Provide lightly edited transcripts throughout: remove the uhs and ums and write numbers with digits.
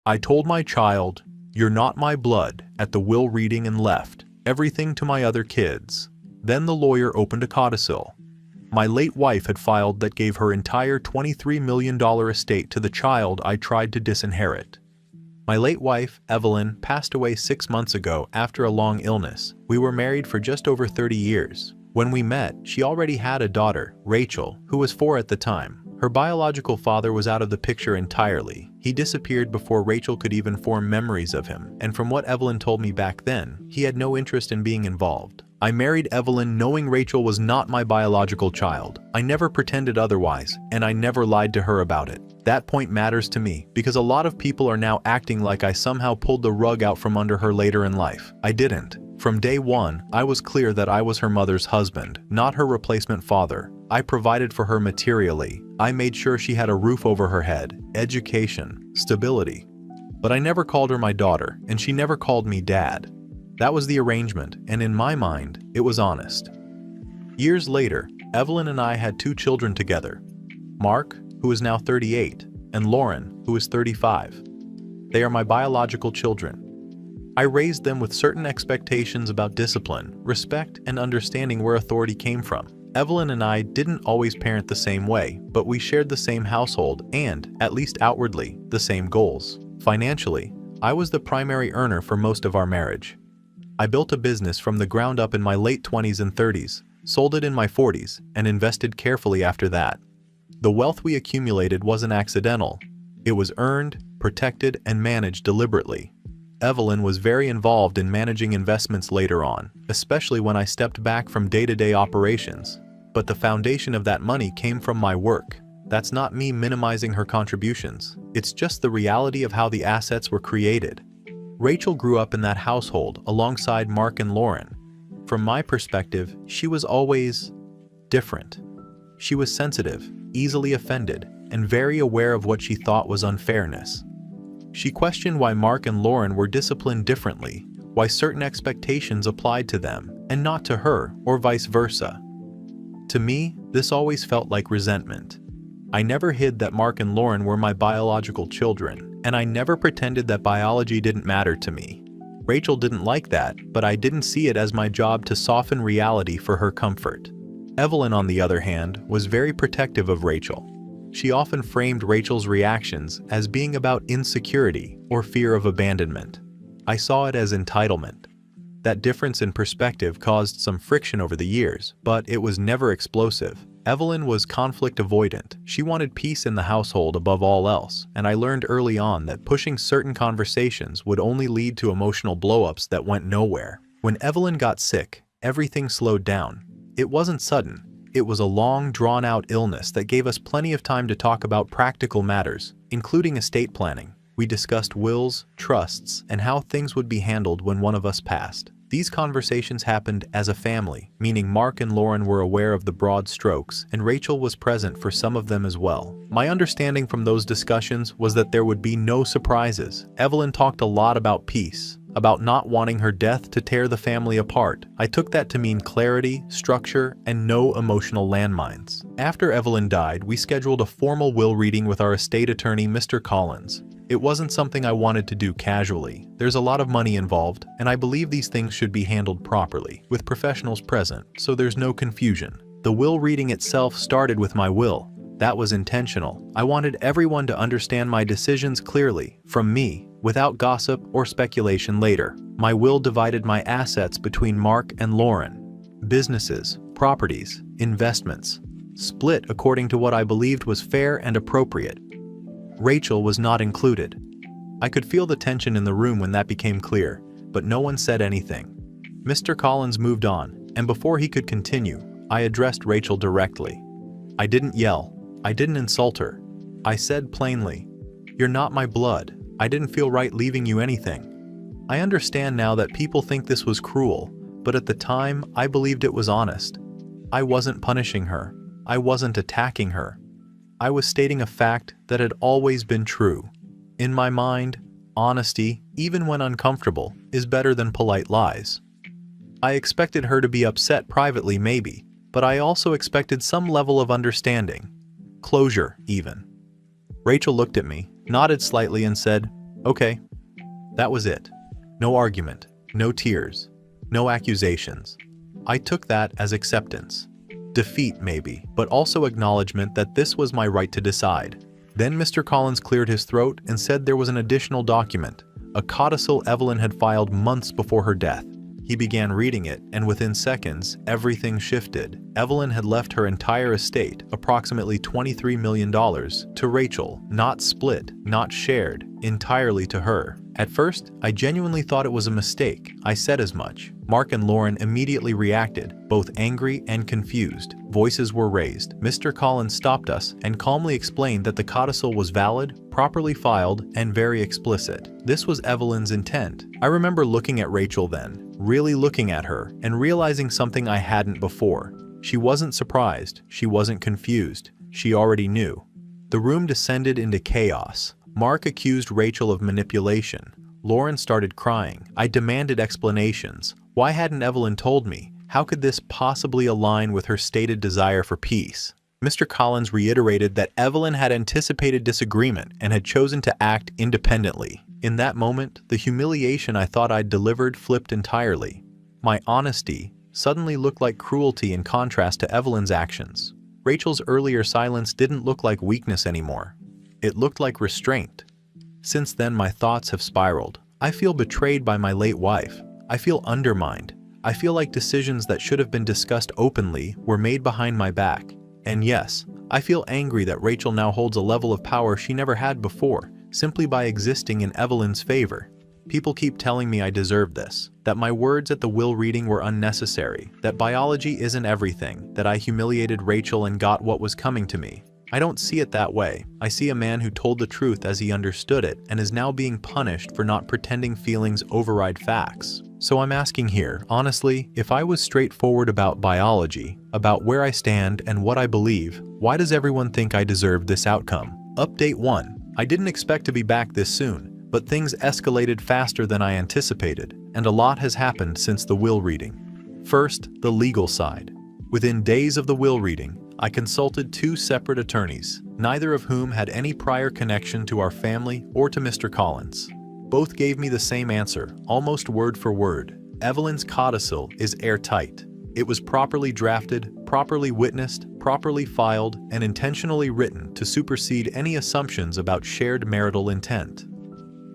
I told my child, "You're not my blood," at the will reading and left everything to my other kids. Then the lawyer opened a codicil. My late wife had filed that gave her entire $23 million estate to the child I tried to disinherit. My late wife, Evelyn, passed away 6 months ago after a long illness. We were married for just over 30 years. When we met, she already had a daughter, Rachel, who was 4 at the time. Her biological father was out of the picture entirely. He disappeared before Rachel could even form memories of him, and from what Evelyn told me back then, he had no interest in being involved. I married Evelyn knowing Rachel was not my biological child. I never pretended otherwise, and I never lied to her about it. That point matters to me because a lot of people are now acting like I somehow pulled the rug out from under her later in life. I didn't. From day one, I was clear that I was her mother's husband, not her replacement father. I provided for her materially. I made sure she had a roof over her head, education, stability. But I never called her my daughter, and she never called me dad. That was the arrangement, and in my mind, it was honest. Years later, Evelyn and I had 2 children together. Mark, who is now 38, and Lauren, who is 35. They are my biological children. I raised them with certain expectations about discipline, respect, and understanding where authority came from. Evelyn and I didn't always parent the same way, but we shared the same household and, at least outwardly, the same goals. Financially, I was the primary earner for most of our marriage. I built a business from the ground up in my late 20s and 30s, sold it in my 40s, and invested carefully after that. The wealth we accumulated wasn't accidental. It was earned, protected, and managed deliberately. Evelyn was very involved in managing investments later on, especially when I stepped back from day-to-day operations. But the foundation of that money came from my work. That's not me minimizing her contributions. It's just the reality of how the assets were created. Rachel grew up in that household alongside Mark and Lauren. From my perspective, she was always different. She was sensitive, easily offended, and very aware of what she thought was unfairness. She questioned why Mark and Lauren were disciplined differently, why certain expectations applied to them and not to her, or vice versa. To me, this always felt like resentment. I never hid that Mark and Lauren were my biological children, and I never pretended that biology didn't matter to me. Rachel didn't like that, but I didn't see it as my job to soften reality for her comfort. Evelyn, on the other hand, was very protective of Rachel. She often framed Rachel's reactions as being about insecurity or fear of abandonment. I saw it as entitlement. That difference in perspective caused some friction over the years, but it was never explosive. Evelyn was conflict avoidant. She wanted peace in the household above all else, and I learned early on that pushing certain conversations would only lead to emotional blow-ups that went nowhere. When Evelyn got sick, everything slowed down. It wasn't sudden. It was a long, drawn-out illness that gave us plenty of time to talk about practical matters, including estate planning. We discussed wills, trusts, and how things would be handled when one of us passed. These conversations happened as a family, meaning Mark and Lauren were aware of the broad strokes, and Rachel was present for some of them as well. My understanding from those discussions was that there would be no surprises. Evelyn talked a lot about peace, about not wanting her death to tear the family apart. I took that to mean clarity, structure, and no emotional landmines. After Evelyn died, we scheduled a formal will reading with our estate attorney, Mr. Collins. It wasn't something I wanted to do casually. There's a lot of money involved, and I believe these things should be handled properly, with professionals present, so there's no confusion. The will reading itself started with my will. That was intentional. I wanted everyone to understand my decisions clearly, from me, without gossip or speculation later. My will divided my assets between Mark and Lauren. Businesses, properties, investments, split according to what I believed was fair and appropriate. Rachel was not included. I could feel the tension in the room when that became clear, but no one said anything. Mr. Collins moved on, and before he could continue, I addressed Rachel directly. I didn't yell. I didn't insult her. I said plainly, "You're not my blood. I didn't feel right leaving you anything." I understand now that people think this was cruel, but at the time, I believed it was honest. I wasn't punishing her. I wasn't attacking her. I was stating a fact that had always been true. In my mind, honesty, even when uncomfortable, is better than polite lies. I expected her to be upset privately maybe, but I also expected some level of understanding. Closure, even. Rachel looked at me, nodded slightly and said, Okay, that was it. No argument, no tears, no accusations. I took that as acceptance. Defeat, maybe, but also acknowledgement that this was my right to decide. Then Mr. Collins cleared his throat and said there was an additional document, a codicil Evelyn had filed months before her death. He began reading it, and within seconds, everything shifted. Evelyn had left her entire estate, approximately $23 million, to Rachel, not split, not shared, entirely to her. At first, I genuinely thought it was a mistake. I said as much. Mark and Lauren immediately reacted, both angry and confused. Voices were raised. Mr. Collins stopped us and calmly explained that the codicil was valid, properly filed, and very explicit. This was Evelyn's intent. I remember looking at Rachel then, really looking at her, and realizing something I hadn't before. She wasn't surprised. She wasn't confused. She already knew. The room descended into chaos. Mark accused Rachel of manipulation. Lauren started crying. I demanded explanations. Why hadn't Evelyn told me? How could this possibly align with her stated desire for peace? Mr. Collins reiterated that Evelyn had anticipated disagreement and had chosen to act independently. In that moment, the humiliation I thought I'd delivered flipped entirely. My honesty suddenly looked like cruelty in contrast to Evelyn's actions. Rachel's earlier silence didn't look like weakness anymore. It looked like restraint. Since then, my thoughts have spiraled. I feel betrayed by my late wife. I feel undermined. I feel like decisions that should have been discussed openly were made behind my back. And yes, I feel angry that Rachel now holds a level of power she never had before, simply by existing in Evelyn's favor. People keep telling me I deserve this, that my words at the will reading were unnecessary, that biology isn't everything, that I humiliated Rachel and got what was coming to me. I don't see it that way. I see a man who told the truth as he understood it and is now being punished for not pretending feelings override facts. So I'm asking here, honestly, if I was straightforward about biology, about where I stand and what I believe, why does everyone think I deserve this outcome? Update 1. I didn't expect to be back this soon, but things escalated faster than I anticipated, and a lot has happened since the will reading. First, the legal side. Within days of the will reading, I consulted 2 separate attorneys, neither of whom had any prior connection to our family or to Mr. Collins. Both gave me the same answer, almost word for word. Evelyn's codicil is airtight. It was properly drafted, properly witnessed, properly filed, and intentionally written to supersede any assumptions about shared marital intent.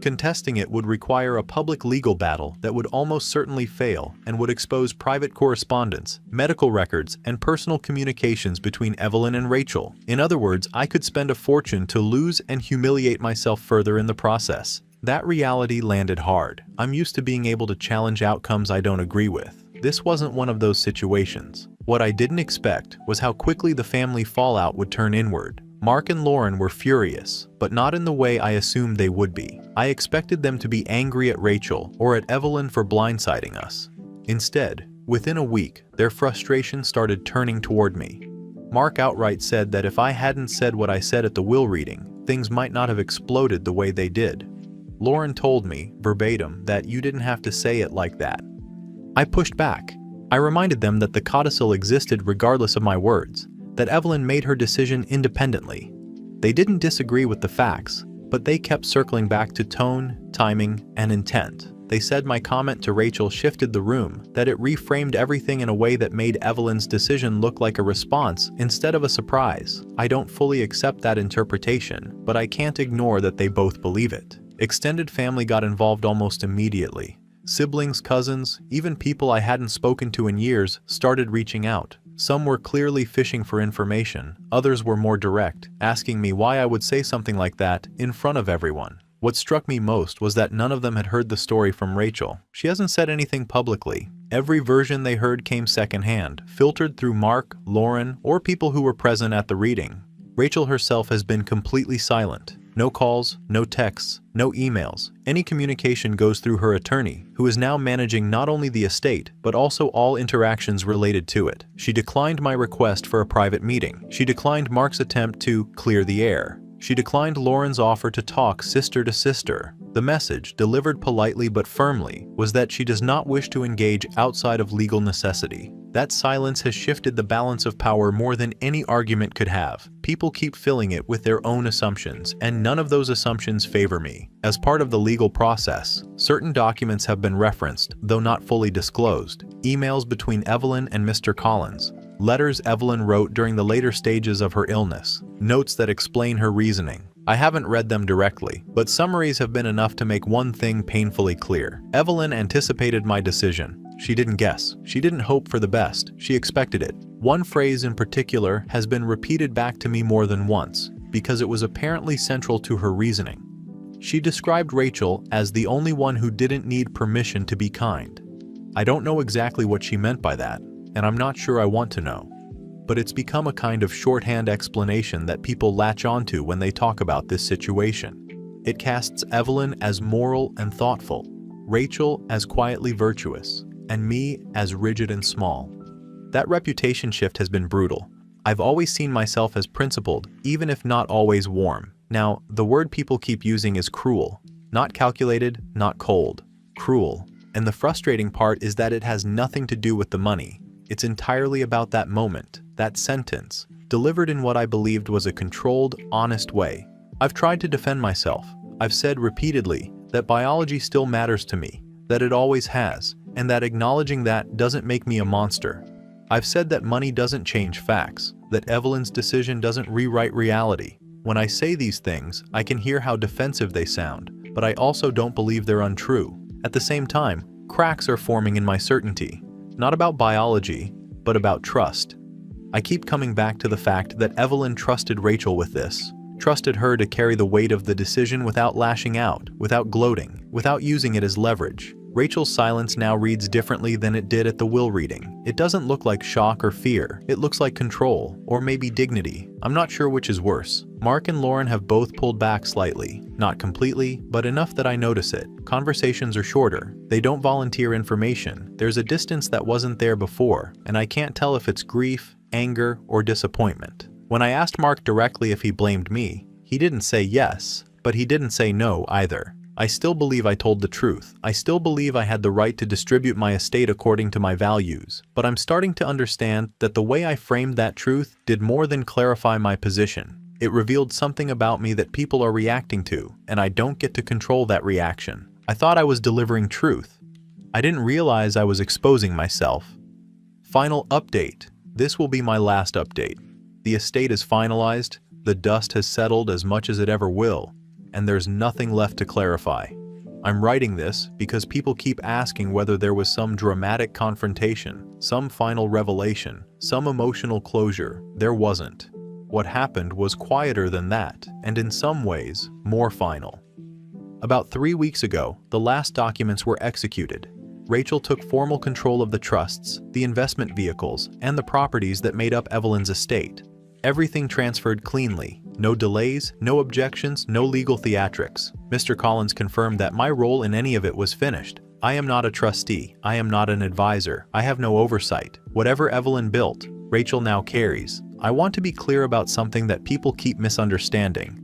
Contesting it would require a public legal battle that would almost certainly fail and would expose private correspondence, medical records, and personal communications between Evelyn and Rachel. In other words, I could spend a fortune to lose and humiliate myself further in the process. That reality landed hard. I'm used to being able to challenge outcomes I don't agree with. This wasn't one of those situations. What I didn't expect was how quickly the family fallout would turn inward. Mark and Lauren were furious, but not in the way I assumed they would be. I expected them to be angry at Rachel or at Evelyn for blindsiding us. Instead, within a week, their frustration started turning toward me. Mark outright said that if I hadn't said what I said at the will reading, things might not have exploded the way they did. Lauren told me, verbatim, that you didn't have to say it like that. I pushed back. I reminded them that the codicil existed regardless of my words, that Evelyn made her decision independently. They didn't disagree with the facts, but they kept circling back to tone, timing, and intent. They said my comment to Rachel shifted the room, that it reframed everything in a way that made Evelyn's decision look like a response instead of a surprise. I don't fully accept that interpretation, but I can't ignore that they both believe it. Extended family got involved almost immediately. Siblings, cousins, even people I hadn't spoken to in years started reaching out. Some were clearly fishing for information, others were more direct, asking me why I would say something like that in front of everyone. What struck me most was that none of them had heard the story from Rachel. She hasn't said anything publicly. Every version they heard came secondhand, filtered through Mark, Lauren, or people who were present at the reading. Rachel herself has been completely silent. No calls, no texts, no emails. Any communication goes through her attorney, who is now managing not only the estate, but also all interactions related to it. She declined my request for a private meeting. She declined Mark's attempt to clear the air. She declined Lauren's offer to talk sister to sister. The message, delivered politely but firmly, was that she does not wish to engage outside of legal necessity. That silence has shifted the balance of power more than any argument could have. People keep filling it with their own assumptions, and none of those assumptions favor me. As part of the legal process, certain documents have been referenced, though not fully disclosed. Emails between Evelyn and Mr. Collins, letters Evelyn wrote during the later stages of her illness, notes that explain her reasoning. I haven't read them directly, but summaries have been enough to make one thing painfully clear. Evelyn anticipated my decision. She didn't guess. She didn't hope for the best. She expected it. One phrase in particular has been repeated back to me more than once, because it was apparently central to her reasoning. She described Rachel as the only one who didn't need permission to be kind. I don't know exactly what she meant by that, and I'm not sure I want to know. But it's become a kind of shorthand explanation that people latch onto when they talk about this situation. It casts Evelyn as moral and thoughtful, Rachel as quietly virtuous, and me as rigid and small. That reputation shift has been brutal. I've always seen myself as principled, even if not always warm. Now, the word people keep using is cruel. Not calculated, not cold. Cruel. And the frustrating part is that it has nothing to do with the money. It's entirely about that moment, that sentence, delivered in what I believed was a controlled, honest way. I've tried to defend myself. I've said repeatedly that biology still matters to me, that it always has, and that acknowledging that doesn't make me a monster. I've said that money doesn't change facts, that Evelyn's decision doesn't rewrite reality. When I say these things, I can hear how defensive they sound, but I also don't believe they're untrue. At the same time, cracks are forming in my certainty, not about biology, but about trust. I keep coming back to the fact that Evelyn trusted Rachel with this, trusted her to carry the weight of the decision without lashing out, without gloating, without using it as leverage. Rachel's silence now reads differently than it did at the will reading. It doesn't look like shock or fear. It looks like control, or maybe dignity. I'm not sure which is worse. Mark and Lauren have both pulled back slightly. Not completely, but enough that I notice it. Conversations are shorter. They don't volunteer information. There's a distance that wasn't there before, and I can't tell if it's grief, anger, or disappointment. When I asked Mark directly if he blamed me, he didn't say yes, but he didn't say no either. I still believe I told the truth. I still believe I had the right to distribute my estate according to my values. But I'm starting to understand that the way I framed that truth did more than clarify my position. It revealed something about me that people are reacting to, and I don't get to control that reaction. I thought I was delivering truth. I didn't realize I was exposing myself. Final update. This will be my last update. The estate is finalized, the dust has settled as much as it ever will, and there's nothing left to clarify. I'm writing this because people keep asking whether there was some dramatic confrontation, some final revelation, some emotional closure. There wasn't. What happened was quieter than that, and in some ways, more final. About 3 weeks ago, the last documents were executed. Rachel took formal control of the trusts, the investment vehicles, and the properties that made up Evelyn's estate. Everything transferred cleanly. No delays, no objections, no legal theatrics. Mr. Collins confirmed that my role in any of it was finished. I am not a trustee. I am not an advisor. I have no oversight. Whatever Evelyn built, Rachel now carries. I want to be clear about something that people keep misunderstanding.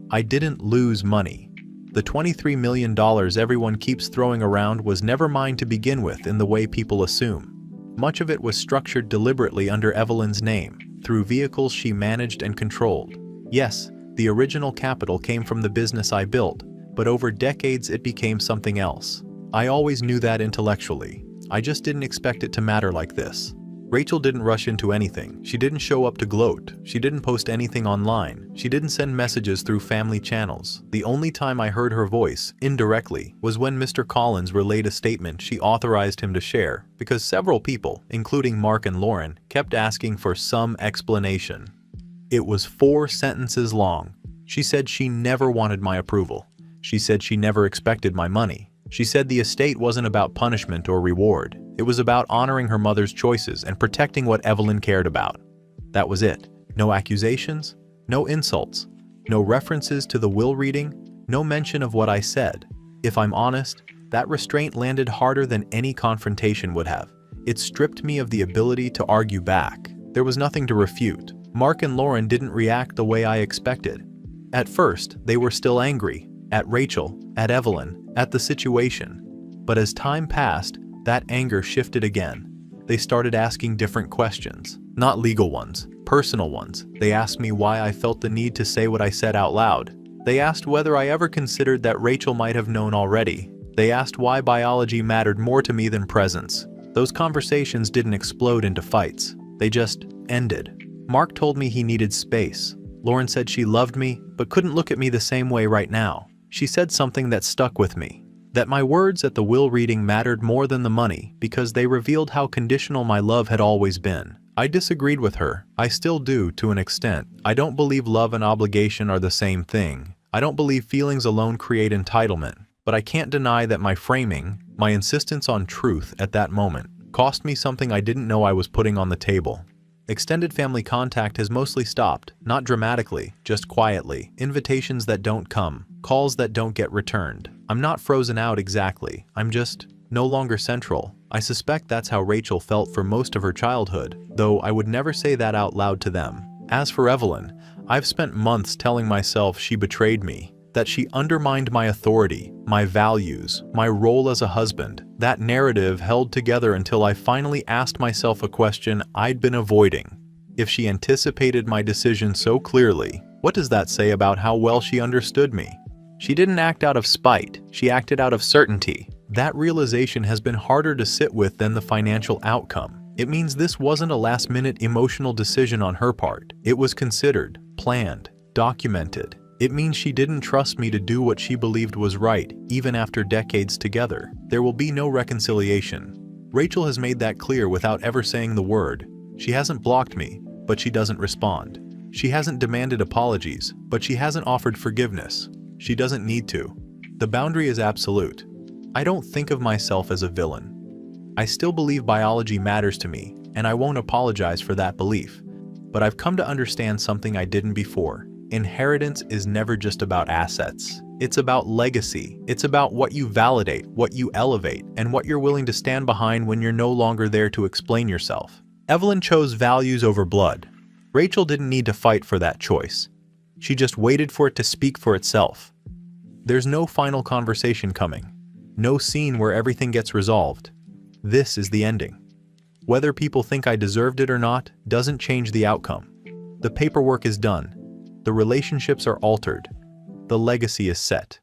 I didn't lose money. The $23 million everyone keeps throwing around was never mine to begin with in the way people assume. Much of it was structured deliberately under Evelyn's name, through vehicles she managed and controlled. Yes, the original capital came from the business I built, but over decades it became something else. I always knew that intellectually. I just didn't expect it to matter like this. Rachel didn't rush into anything. She didn't show up to gloat. She didn't post anything online. She didn't send messages through family channels. The only time I heard her voice, indirectly, was when Mr. Collins relayed a statement she authorized him to share, because several people, including Mark and Lauren, kept asking for some explanation. It was 4 sentences long. She said she never wanted my approval. She said she never expected my money. She said the estate wasn't about punishment or reward. It was about honoring her mother's choices and protecting what Evelyn cared about. That was it. No accusations, no insults, no references to the will reading, no mention of what I said. If I'm honest, that restraint landed harder than any confrontation would have. It stripped me of the ability to argue back. There was nothing to refute. Mark and Lauren didn't react the way I expected. At first, they were still angry. At Rachel, at Evelyn, at the situation. But as time passed, that anger shifted again. They started asking different questions. Not legal ones, personal ones. They asked me why I felt the need to say what I said out loud. They asked whether I ever considered that Rachel might have known already. They asked why biology mattered more to me than presence. Those conversations didn't explode into fights. They just ended. Mark told me he needed space. Lauren said she loved me, but couldn't look at me the same way right now. She said something that stuck with me. That my words at the will reading mattered more than the money because they revealed how conditional my love had always been. I disagreed with her. I still do, to an extent. I don't believe love and obligation are the same thing. I don't believe feelings alone create entitlement. But I can't deny that my framing, my insistence on truth at that moment, cost me something I didn't know I was putting on the table. Extended family contact has mostly stopped, not dramatically, just quietly. Invitations that don't come, calls that don't get returned. I'm not frozen out exactly, I'm just no longer central. I suspect that's how Rachel felt for most of her childhood, though I would never say that out loud to them. As for Evelyn, I've spent months telling myself she betrayed me, that she undermined my authority, my values, my role as a husband. That narrative held together until I finally asked myself a question I'd been avoiding. If she anticipated my decision so clearly, what does that say about how well she understood me? She didn't act out of spite, she acted out of certainty. That realization has been harder to sit with than the financial outcome. It means this wasn't a last-minute emotional decision on her part. It was considered, planned, documented. It means she didn't trust me to do what she believed was right, even after decades together. There will be no reconciliation. Rachel has made that clear without ever saying the word. She hasn't blocked me, but she doesn't respond. She hasn't demanded apologies, but she hasn't offered forgiveness. She doesn't need to. The boundary is absolute. I don't think of myself as a villain. I still believe biology matters to me, and I won't apologize for that belief. But I've come to understand something I didn't before. Inheritance is never just about assets. It's about legacy. It's about what you validate, what you elevate, and what you're willing to stand behind when you're no longer there to explain yourself. Evelyn chose values over blood. Rachel didn't need to fight for that choice. She just waited for it to speak for itself. There's no final conversation coming. No scene where everything gets resolved. This is the ending. Whether people think I deserved it or not doesn't change the outcome. The paperwork is done. The relationships are altered. The legacy is set.